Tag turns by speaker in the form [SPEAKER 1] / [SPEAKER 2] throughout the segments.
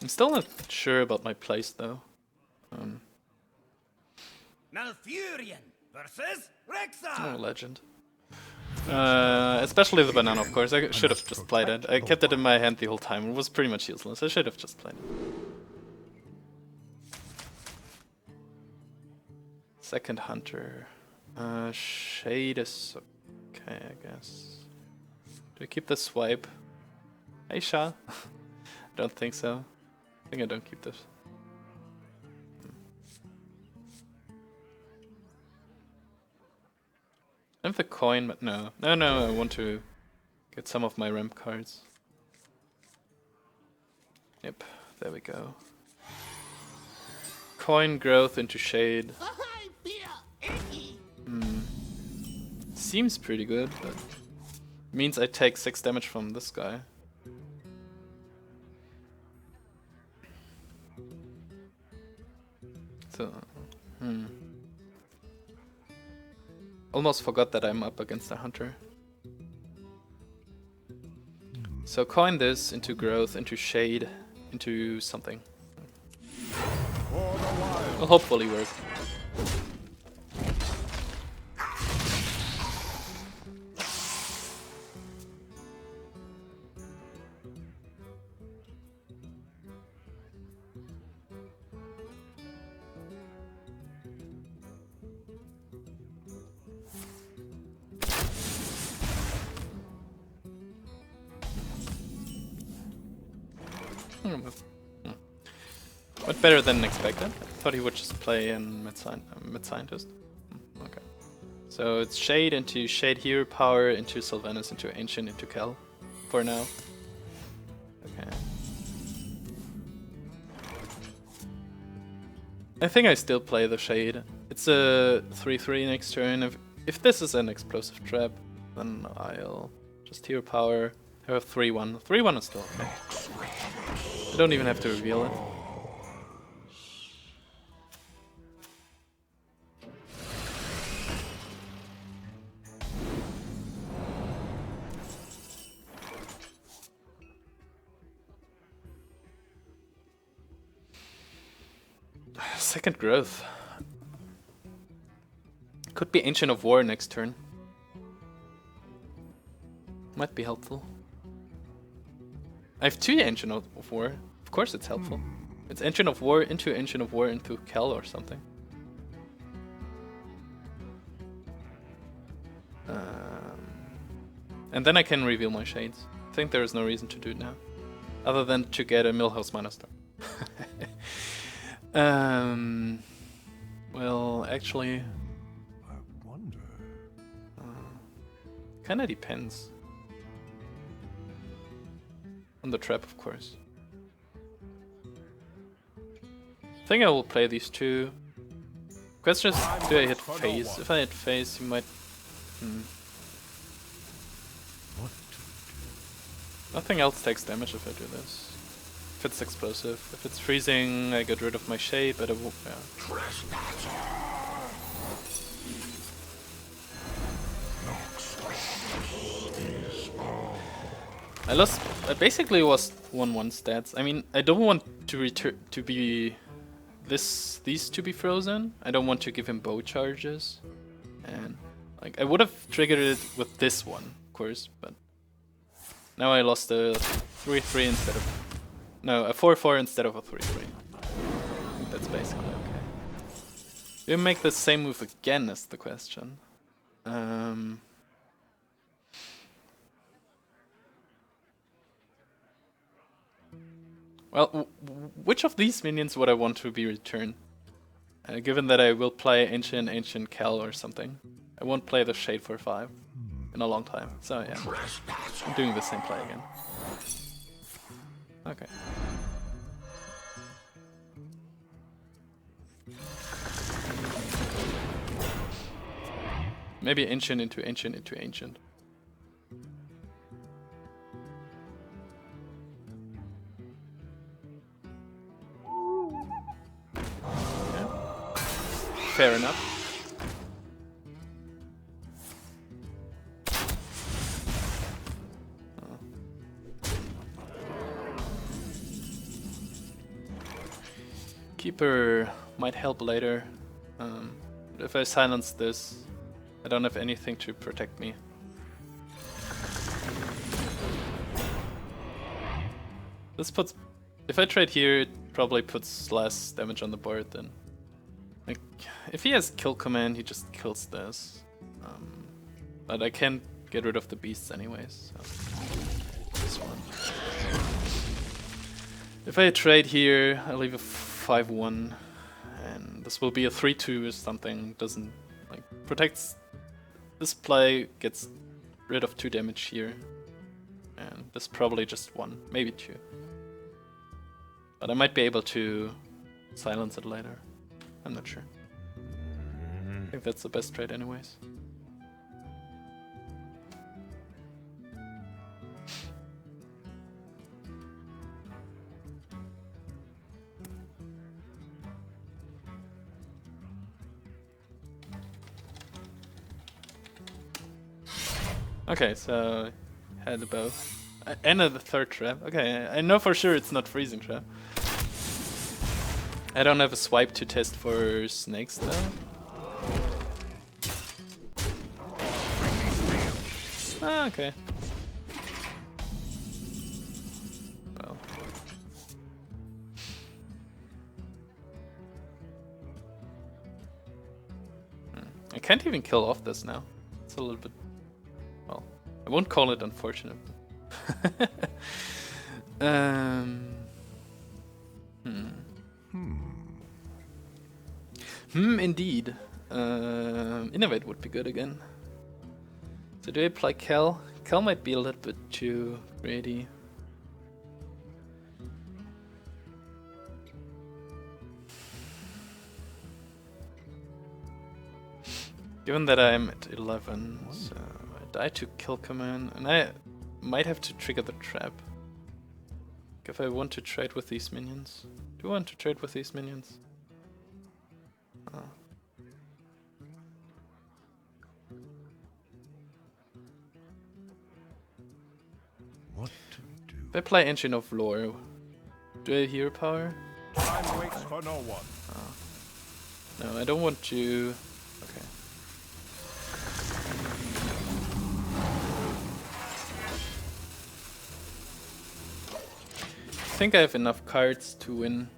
[SPEAKER 1] I'm still not sure about my place though.
[SPEAKER 2] Malfurion versus Rexa.
[SPEAKER 1] Oh, legend. Especially the banana, of course. I should have just played it. I kept it in my hand the whole time. It was pretty much useless. I should have just played it. Second hunter. Shade is okay, I guess. Do I keep the swipe? Hey, Sha. Don't think so. I think I don't keep this. I have the coin, but no. No, I want to get some of my ramp cards. Yep, there we go. Coin growth into shade. Seems pretty good, but means I take 6 damage from this guy. So, almost forgot that I'm up against a hunter. So coin this into growth, into shade, into something. Will hopefully work. But better than expected. I thought he would just play in mid-scientist. Okay. So it's Shade into Shade Hero Power into Sylvanas into Ancient into Kel for now. Okay. I think I still play the Shade. It's a 3/3 next turn. If this is an explosive trap, then I'll just Hero Power. I have 3/1. 3/1 is still okay. I don't even have to reveal it. Second growth. Could be Ancient of War next turn. Might be helpful. I have 2 Ancient of War. Of course it's helpful. It's Ancient of War into Kel or something. And then I can reveal my shades. I think there is no reason to do it now. Other than to get a Millhouse Mana Star. Well, actually...
[SPEAKER 3] I wonder...
[SPEAKER 1] kinda depends. On the trap, of course. I think I will play these 2. Question is, do I hit face? If I hit face, you might... Nothing else takes damage if I do this. If it's explosive. If it's freezing, I get rid of my shade, but I won't... Yeah. I basically lost 1/1 stats. I mean, I don't want to these to be frozen. I don't want to give him bow charges. And like I would have triggered it with this one, of course, but now I lost a 3/3 instead of a 4/4 instead of a 3/3. I think that's basically okay. Do you make the same move again is the question. Well, which of these minions would I want to be returned? Given that I will play Ancient Kel or something. I won't play the Shade for 5 in a long time. So yeah, I'm doing the same play again. Okay. Maybe Ancient into Ancient into Ancient. Fair enough. Keeper might help later. But if I silence this, I don't have anything to protect me. This puts... If I trade here, it probably puts less damage on the board then. Like, if he has kill command, he just kills this. But I can't get rid of the beasts anyways, so... This one. If I trade here, I leave a 5-1, and this will be a 3-2 or something. Doesn't, like, protects... This play gets rid of 2 damage here. And this probably just 1, maybe 2. But I might be able to silence it later. I'm not sure. I think that's the best trade anyways. Okay, so had the bow. And the third trap. Okay, I know for sure it's not freezing trap. I don't have a swipe to test for snakes though. Ah, okay. Well. I can't even kill off this now. It's a little bit... Well, I won't call it unfortunate. Indeed. Innovate would be good again. So do I play Kel? Kel might be a little bit too greedy. Given that I'm at 11, so I die to kill command, and I might have to trigger the trap. If I want to trade with these minions. Do I want to trade with these minions? Oh.
[SPEAKER 3] What to do?
[SPEAKER 1] If I play Engine of Lore, do I hero power?
[SPEAKER 3] Time waits for no one.
[SPEAKER 1] Oh. No, I don't want to... Okay. I think I have enough cards to win.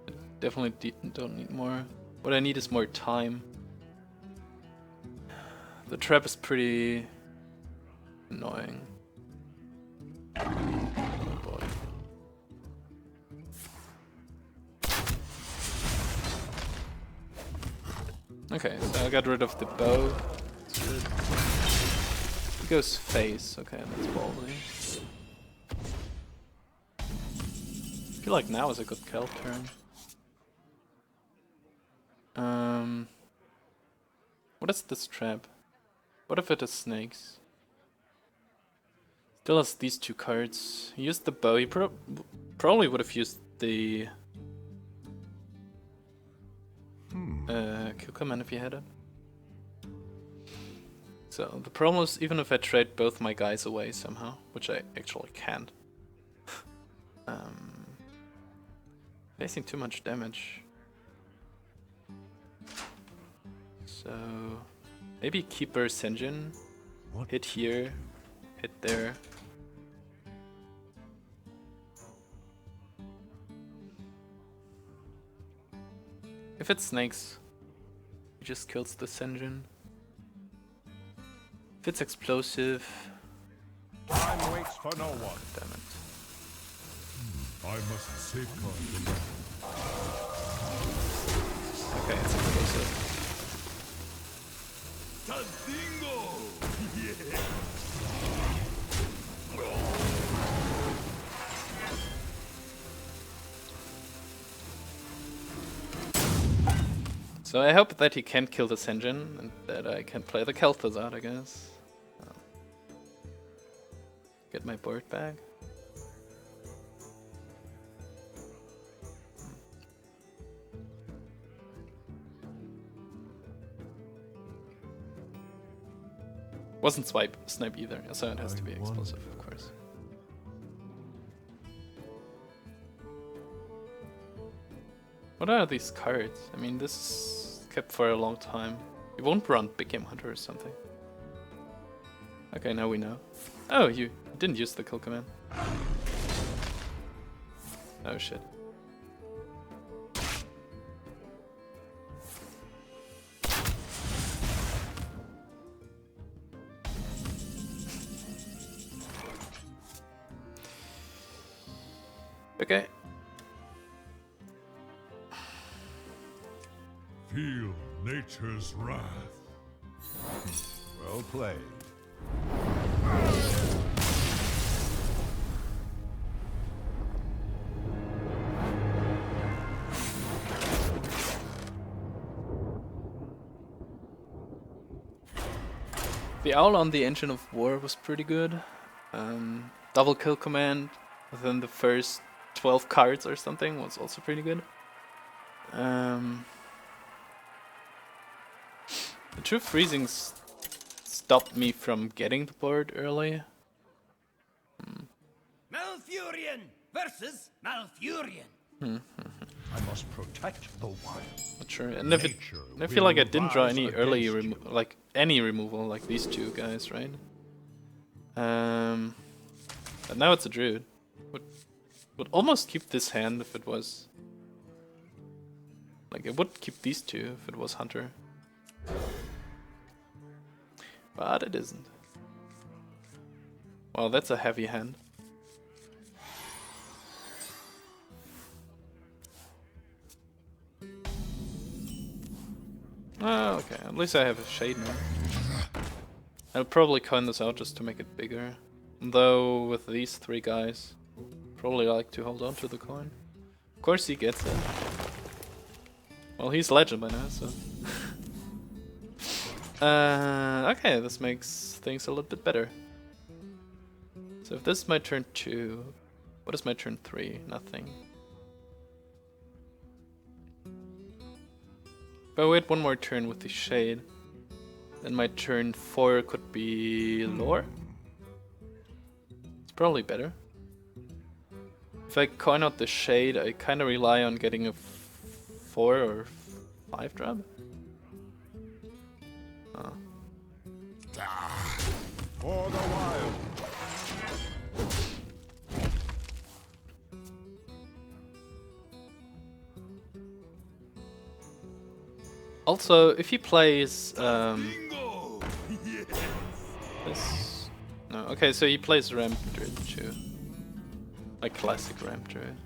[SPEAKER 1] I definitely don't need more. What I need is more time. The trap is pretty annoying. Oh boy. Okay, so I got rid of the bow. That's good. He goes face. Okay, that's ballsy. I feel like now is a good Kel turn. What is this trap? What if it is snakes? Still has these 2 cards. He used the bow. He probably would have used the kill command if he had it. So the problem is, even if I trade both my guys away somehow, which I actually can't. Facing too much damage. So maybe Keeper Senjin. Hit here, hit there. If it snakes, he just kills the Senjin. If it's explosive...
[SPEAKER 3] Time waits for no one.
[SPEAKER 1] Damn it.
[SPEAKER 3] I must safeguard the land.
[SPEAKER 1] Okay, it's explosive. So I hope that he can't kill the Senjin and that I can play the Kel'Thuzad, I guess. Get my board back. Wasn't snipe either, so it has to be explosive, of course. What are these cards? I mean, this is kept for a long time. You won't run Big Game Hunter or something. Okay, now we know. Oh, you didn't use the kill command. Oh shit. Okay.
[SPEAKER 3] Feel nature's wrath. Well played.
[SPEAKER 1] The owl on the Engine of War was pretty good. Double kill command within the first 12 cards or something was also pretty good. The True Freezing stopped me from getting the board early.
[SPEAKER 2] Malfurion versus Malfurion.
[SPEAKER 3] I must protect the wild.
[SPEAKER 1] Not sure. And if it, I feel like I didn't draw any early like any removal like these two guys, right? But now it's a Druid. Would almost keep this hand if it was like it would keep these two if it was Hunter. But it isn't. Well, that's a heavy hand. Oh, okay. At least I have a shade now. I'll probably coin this out just to make it bigger. Though with these three guys, probably like to hold on to the coin. Of course he gets it. Well, he's legend by now, so. Okay, this makes things a little bit better. So if this is my turn 2, what is my turn 3? Nothing. If I wait one more turn with the shade, then my turn 4 could be lore. It's probably better. If I coin out the shade, I kind of rely on getting a 4 or 5 drop. Oh.
[SPEAKER 3] For the wild.
[SPEAKER 1] Also, if he plays this, no, okay, so he plays Ramp Druid too, like classic Ramp Druid.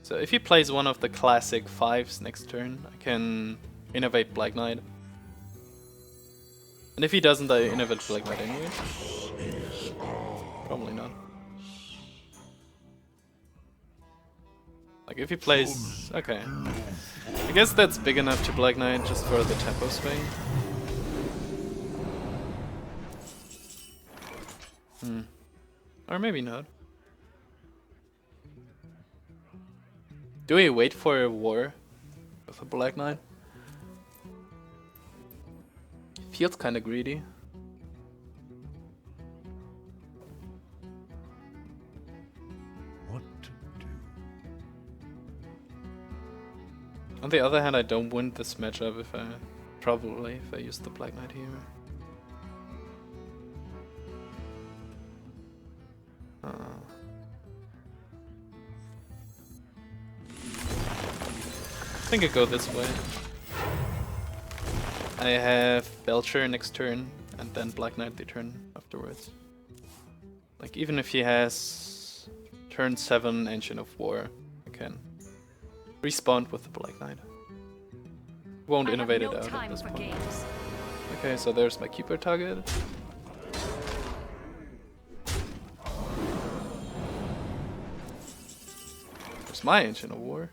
[SPEAKER 1] So if he plays one of the classic 5s next turn, I can innovate Black Knight. And if he doesn't, I innovate Black Knight anyway. Probably not. Like if he plays, okay. I guess that's big enough to Black Knight just for the tempo swing. Or maybe not. Do we wait for a war with a Black Knight? Feels kinda greedy.
[SPEAKER 3] What to do?
[SPEAKER 1] On the other hand, I don't win this matchup if I use the Black Knight here. I think I go this way. I have Belcher next turn, and then Black Knight the turn afterwards. Like even if he has turn 7 Engine of War, I can respawn with the Black Knight. Won't innovate it out at this point.
[SPEAKER 4] Games.
[SPEAKER 1] Okay, so there's my keeper target. There's my Engine of War.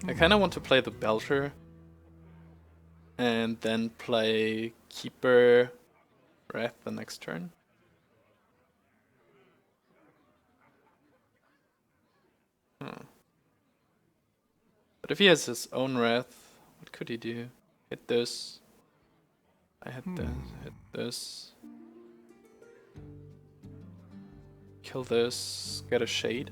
[SPEAKER 1] I kind of want to play the Belcher and then play Keeper Wrath the next turn. But if he has his own wrath, what could he do? Hit this. I hit this. Hit this. Kill this. Get a shade.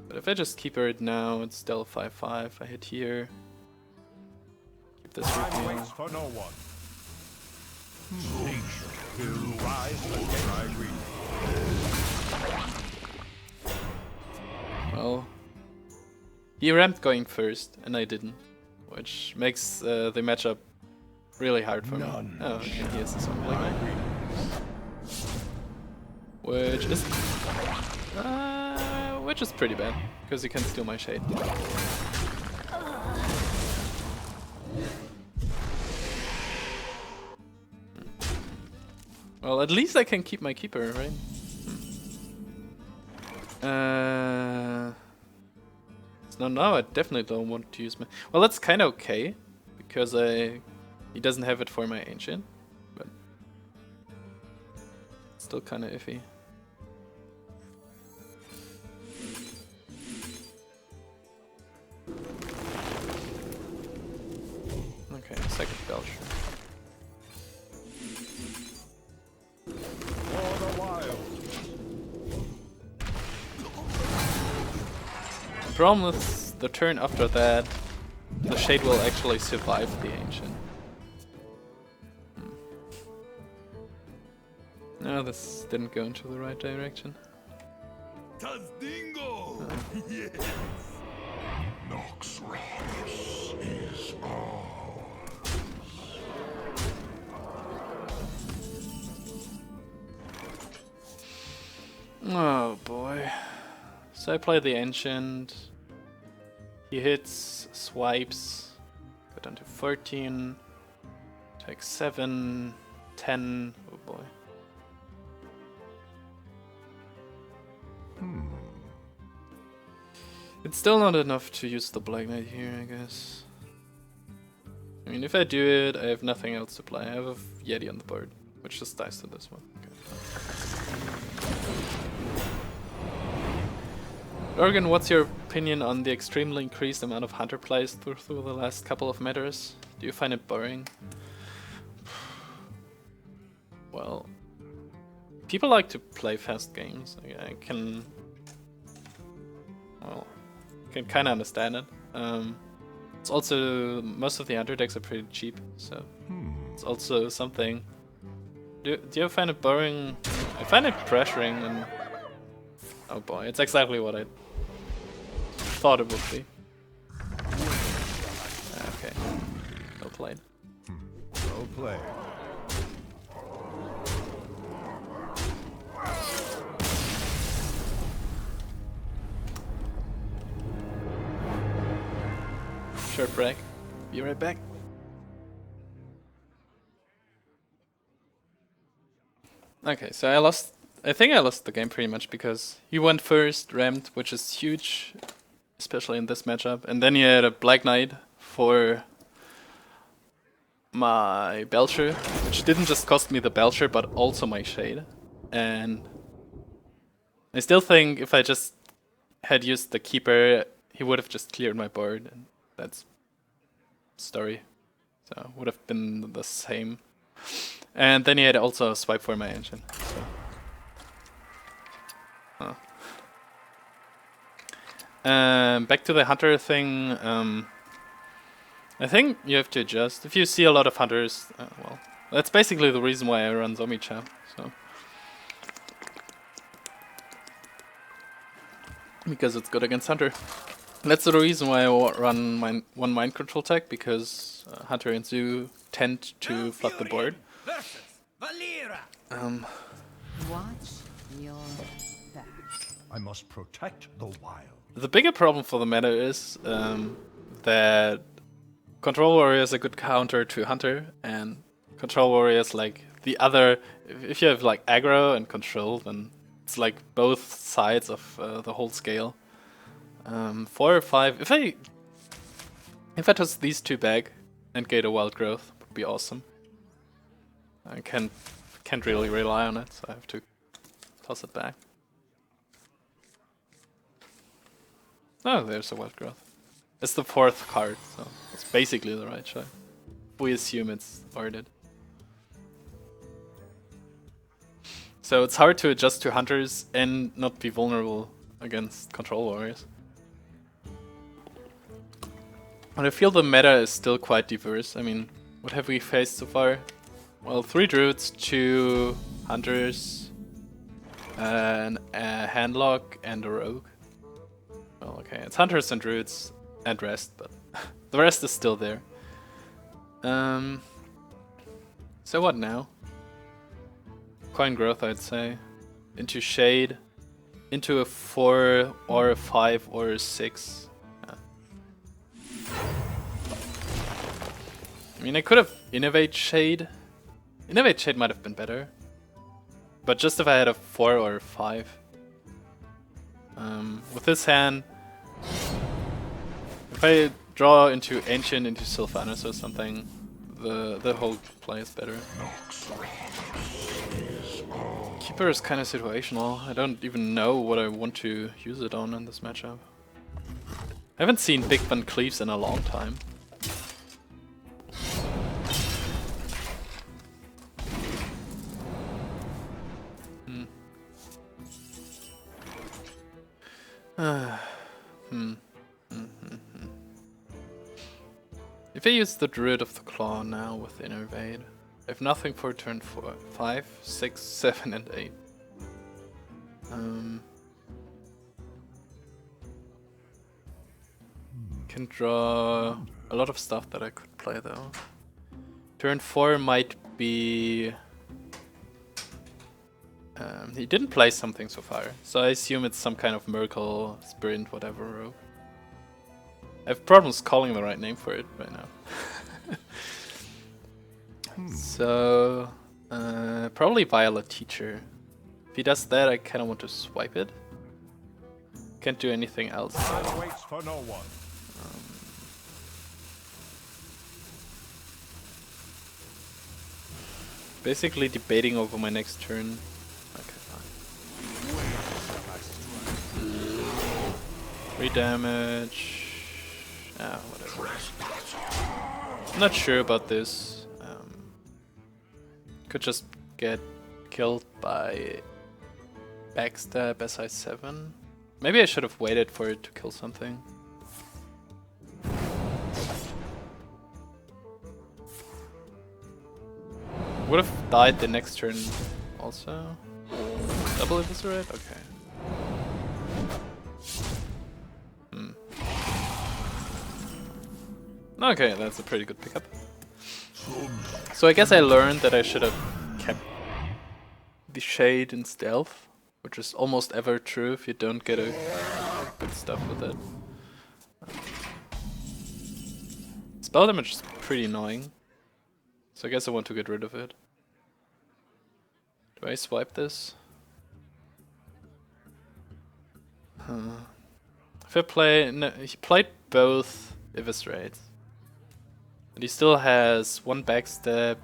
[SPEAKER 1] But if I just keep it now, it's still 5-5. I hit here. Keep this with
[SPEAKER 3] Time
[SPEAKER 1] me.
[SPEAKER 3] waits for no one. Nature will rise against my greed.
[SPEAKER 1] Well, he ramped going first, and I didn't, which makes the matchup really hard for me. Oh, okay, he has his own Black Knight. Which is pretty bad, because he can steal my shade. Well, at least I can keep my keeper, right? So now I definitely don't want to use my... Well, that's kind of okay, because he doesn't have it for my ancient, but still kind of iffy. Okay, second Belcher.
[SPEAKER 3] For the wild.
[SPEAKER 1] The problem is the turn after that, the shade will actually survive the ancient. No, this didn't go into the right direction.
[SPEAKER 2] Tazdingo! Yes!
[SPEAKER 3] Nox Ras is all.
[SPEAKER 1] Oh boy. So I play the ancient. He hits, swipes, go down to 14, take 7, 10. Oh boy. It's still not enough to use the Black Knight here, I guess. I mean, if I do it, I have nothing else to play. I have a Yeti on the board, which just dies to this one. Okay. Organ, what's your opinion on the extremely increased amount of Hunter plays through the last couple of metas? Do you find it boring? Well, people like to play fast games. I can... Well, can kind of understand it. It's also... Most of the Hunter decks are pretty cheap, so... It's also something... Do you find it boring? I find it pressuring and... Oh boy, it's exactly what I thought it would be. Okay. Well played.
[SPEAKER 3] Well played.
[SPEAKER 1] Short break. Be right back. Okay, so I think I lost the game pretty much because he went first, rammed, which is huge, especially in this matchup. And then he had a Black Knight for my Belcher, which didn't just cost me the Belcher, but also my Shade. And I still think if I just had used the Keeper, he would have just cleared my board, and that's story. So would have been the same. And then he had also a swipe for my engine. So. Back to the hunter thing. I think you have to adjust. If you see a lot of hunters, well, that's basically the reason why I run Zombie Chap. So. Because it's good against hunter. That's the reason why I run one mind control tech, because hunter and zoo tend to flood the board.
[SPEAKER 2] Versus Valera.
[SPEAKER 4] Watch your back.
[SPEAKER 3] I must protect the wild.
[SPEAKER 1] The bigger problem for the meta is that Control Warrior is a good counter to Hunter, and Control Warrior is like the other... If you have like aggro and control, then it's like both sides of the whole scale. 4 or 5... If I toss these two back and get a Wild Growth, would be awesome. I can't really rely on it, so I have to toss it back. Oh, there's a wild growth. It's the 4th card, so it's basically the right shot. We assume it's ordered. So it's hard to adjust to hunters and not be vulnerable against control warriors. But I feel the meta is still quite diverse. I mean, what have we faced so far? Well, 3 druids, 2 hunters, a handlock, and a rogue. Well, okay, it's hunters and druids and rest, but the rest is still there. So what now? Coin growth, I'd say. Into shade. Into a 4 or a 5 or a 6. Yeah. I mean, I could have innovate shade. Innovate shade might have been better. But just if I had a 4 or a 5. With this hand, if I draw into Ancient, into Sylvanas or something, the whole play is better. Keeper is kind of situational. I don't even know what I want to use it on in this matchup. I haven't seen Big Van Cleaves in a long time. If I use the Druid of the Claw now with Innervade, I have nothing for turn 4, 5, 6, 7, and 8. Can draw a lot of stuff that I could play though. Turn 4 might be... he didn't play something so far, so I assume it's some kind of Miracle, Sprint, whatever rogue. I have problems calling the right name for it right now. So, probably Violet Teacher. If he does that, I kind of want to swipe it. Can't do anything else.
[SPEAKER 3] Time waits for no one.
[SPEAKER 1] Basically debating over my next turn. Okay, fine. 3 damage. Ah, whatever. I'm not sure about this. Could just get killed by backstab SI7. Maybe I should have waited for it to kill something. Would have died the next turn also. Double eviscerate? Okay. Okay, that's a pretty good pickup. So I guess I learned that I should have kept the shade in stealth, which is almost ever true if you don't get a good stuff with it. Spell damage is pretty annoying, so I guess I want to get rid of it. Do I swipe this? If I play... No, he played both Eviscerates. And he still has 1 backstab,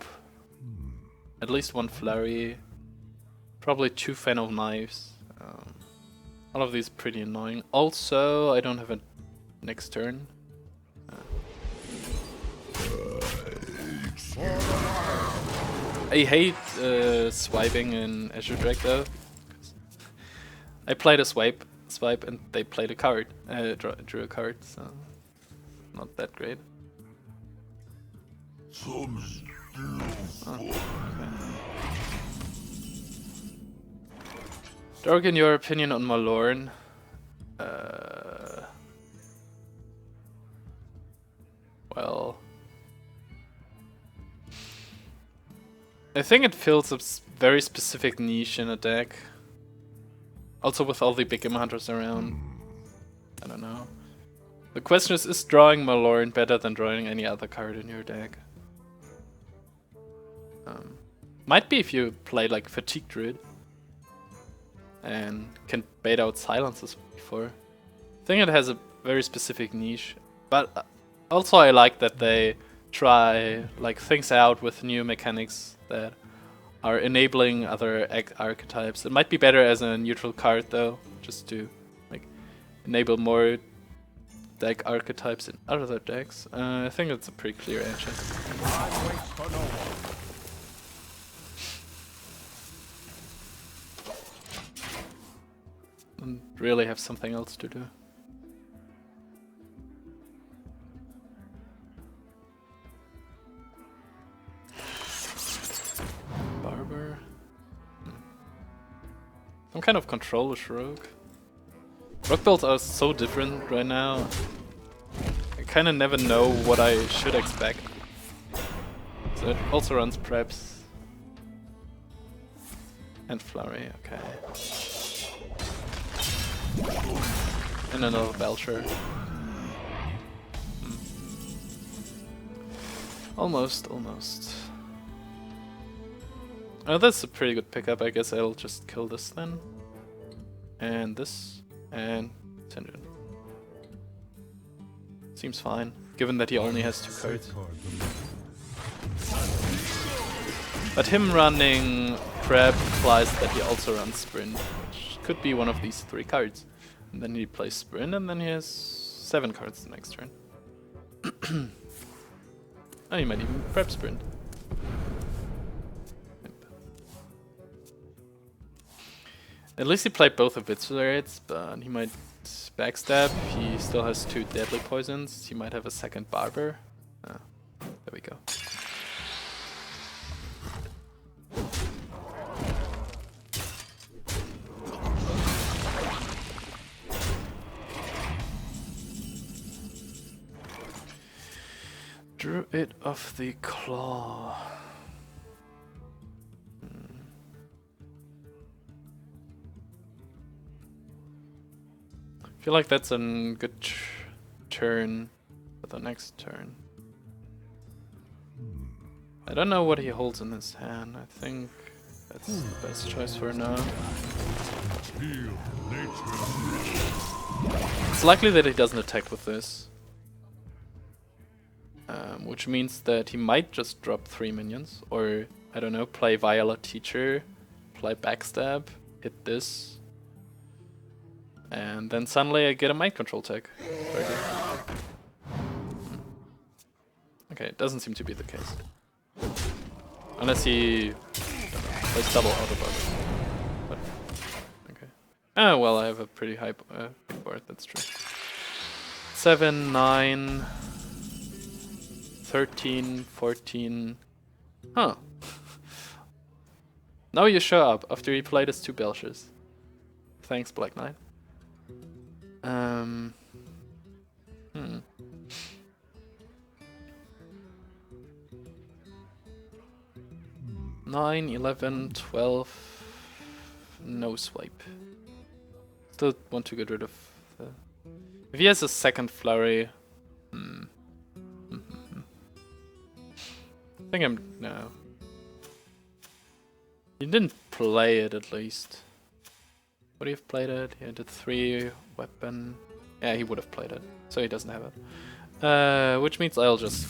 [SPEAKER 1] at least 1 flurry, probably 2 fan of knives. All of these pretty annoying. Also, I don't have a next turn. I hate swiping in Azure Drake though. I played a swipe, and they played a card. Drew a card, so not that great. Oh, okay. Dorgan, your opinion on Malorn? Well, I think it fills a very specific niche in a deck. Also with all the big Imp Hunters around. I don't know. The question is drawing Malorn better than drawing any other card in your deck? Might be if you play like Fatigue Druid and can bait out silences before. I think it has a very specific niche, but also I like that they try like things out with new mechanics that are enabling other archetypes. It might be better as a neutral card though, just to like enable more deck archetypes in other decks. I think it's a pretty clear answer.
[SPEAKER 3] Time waits for no one.
[SPEAKER 1] And really have something else to do. Barber. Some kind of control-ish rogue. Rogue builds are so different right now. I kinda never know what I should expect. So it also runs preps. And flurry, okay. And another Belcher. Almost, almost. Oh, that's a pretty good pickup. I guess I'll just kill this then. And this. And send it in. Seems fine, given that he only has 2 cards. But him running Prep implies that he also runs Sprint, which could be one of these 3 cards. And then he plays Sprint, and then he has 7 cards the next turn. Oh, he might even Prep Sprint. At least he played both of its rates, but he might backstab. He still has 2 deadly poisons. He might have a second Barber. Ah, there we go. Druid of the Claw. I feel like that's a good turn for the next turn. I don't know what he holds in his hand. I think that's the best choice for now. It's likely that he doesn't attack with this. Which means that he might just drop 3 minions. Or, I don't know, play Viola Teacher, play Backstab, hit this. And then suddenly I get a mind control tech. Very good. Okay, it doesn't seem to be the case. Unless he plays double auto barber. But, okay. Ah, well, I have a pretty high big board, that's true. 7, 9, 13, 14. Huh. Now you show up after he played his 2 Belchers. Thanks, Black Knight. 9, 11, 12. No swipe. Still want to get rid of the... If he has a second flurry... I think I'm... no. He didn't play it at least. Would he have played it? He had a 3 weapon. Yeah, he would have played it. So he doesn't have it. Which means I'll just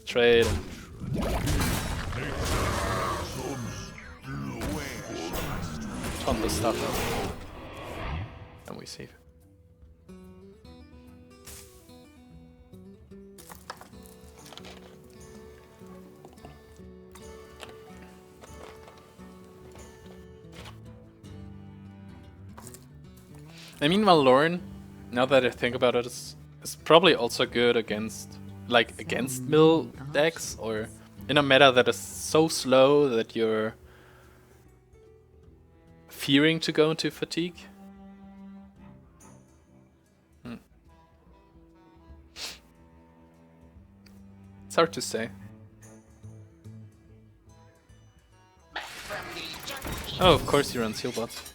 [SPEAKER 1] trade and ton the stuff up. And we save. I mean, Lauren, now that I think about it, is probably also good against, like, against mill decks, or in a meta that is so slow that you're fearing to go into fatigue. It's hard to say. Oh, of course he runs heal bots.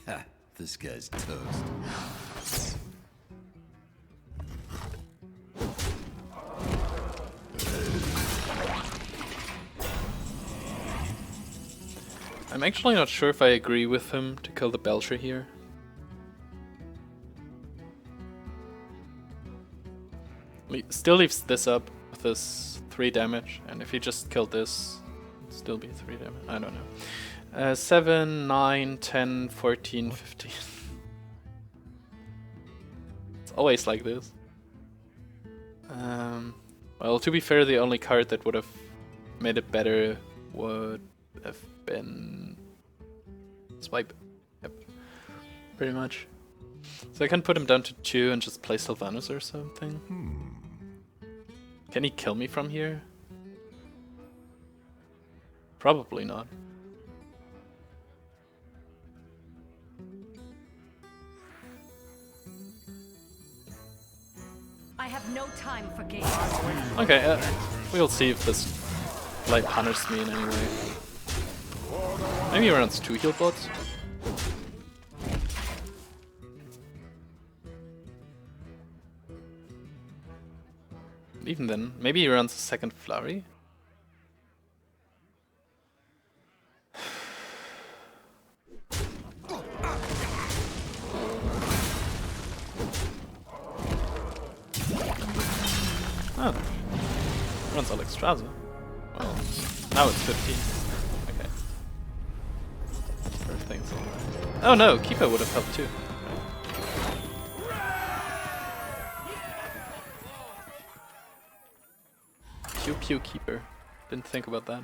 [SPEAKER 2] Ha, this guy's toast.
[SPEAKER 1] I'm actually not sure if I agree with him to kill the Belcher here. Still leaves this up with this 3 damage, and if he just killed this, it'd still be 3 damage. I don't know. 7, 9, 10, 14, 15. It's always like this. Well, to be fair, the only card that would have made it better would have been Swipe. Yep. Pretty much. So I can put him down to 2 and just play Sylvanus or something. Can he kill me from here? Probably not.
[SPEAKER 5] I have no time for games.
[SPEAKER 1] Okay, we'll see if this light punishes me in any way. Maybe he runs 2 heal bots. Even then, maybe he runs a second flurry. Oh, runs Alexstrasza. Well, now it's 15. Okay. Everything's alright. Oh no, Keeper would have helped too. Pew Pew Keeper. Didn't think about that.